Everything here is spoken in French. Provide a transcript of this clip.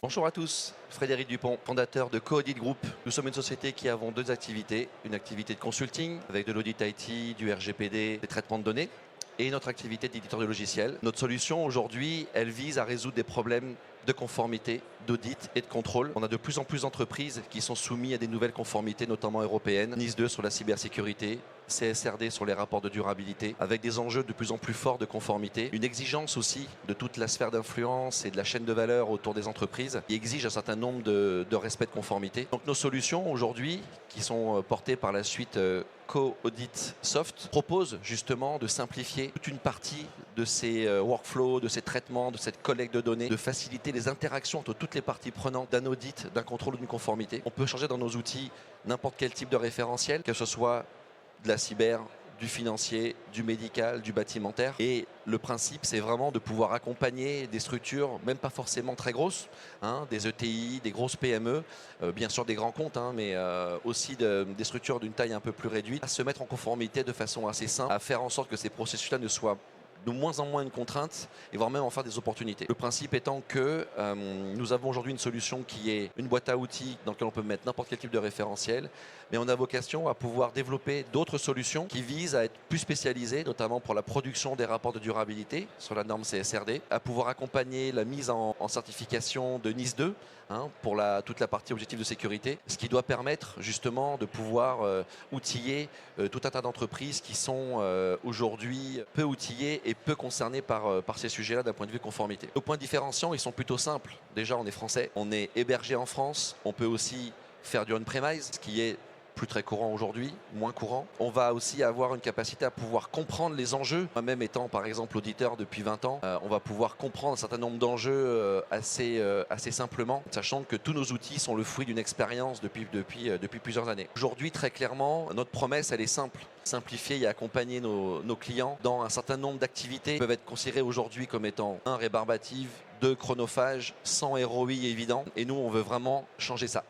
Bonjour à tous, Frédéric Dupont, fondateur de Coaudit Group. Nous sommes une société qui avons deux activités. Une activité de consulting avec de l'audit IT, du RGPD, des traitements de données et notre activité d'éditeur de logiciels. Notre solution aujourd'hui, elle vise à résoudre des problèmes de conformité, d'audit et de contrôle. On a de plus en plus d'entreprises qui sont soumises à des nouvelles conformités, notamment européennes. NIS2 sur la cybersécurité, CSRD sur les rapports de durabilité, avec des enjeux de plus en plus forts de conformité. Une exigence aussi de toute la sphère d'influence et de la chaîne de valeur autour des entreprises qui exige un certain nombre de respect de conformité. Donc nos solutions aujourd'hui, qui sont portées par la suite Co-Audit Soft, proposent justement de simplifier toute une partie de ces workflows, de ces traitements, de cette collecte de données, de faciliter les interactions entre toutes les parties prenantes d'un audit, d'un contrôle ou d'une conformité. On peut changer dans nos outils n'importe quel type de référentiel, que ce soit de la cyber, du financier, du médical, du bâtimentaire. Et le principe, c'est vraiment de pouvoir accompagner des structures, même pas forcément très grosses, des ETI, des grosses PME, bien sûr des grands comptes, mais aussi des structures d'une taille un peu plus réduite, à se mettre en conformité de façon assez simple, à faire en sorte que ces processus-là ne soient de moins en moins une contrainte et voire même en faire des opportunités. Le principe étant que nous avons aujourd'hui une solution qui est une boîte à outils dans laquelle on peut mettre n'importe quel type de référentiel, mais on a vocation à pouvoir développer d'autres solutions qui visent à être plus spécialisées, notamment pour la production des rapports de durabilité sur la norme CSRD, à pouvoir accompagner la mise en certification de NIS2 pour toute la partie objectif de sécurité, ce qui doit permettre justement de pouvoir outiller tout un tas d'entreprises qui sont aujourd'hui peu outillées et peu concernés par ces sujets-là d'un point de vue conformité. Nos points différenciants, ils sont plutôt simples. Déjà, on est français, on est hébergé en France, on peut aussi faire du on-premise, ce qui est plus très courant aujourd'hui, moins courant. On va aussi avoir une capacité à pouvoir comprendre les enjeux. Moi-même étant par exemple auditeur depuis 20 ans, on va pouvoir comprendre un certain nombre d'enjeux assez simplement, sachant que tous nos outils sont le fruit d'une expérience depuis plusieurs années. Aujourd'hui, très clairement, notre promesse, elle est simple. Simplifier et accompagner nos clients dans un certain nombre d'activités qui peuvent être considérées aujourd'hui comme étant 1. Rébarbatives, 2. Chronophages, sans ROI évident. Et nous, on veut vraiment changer ça.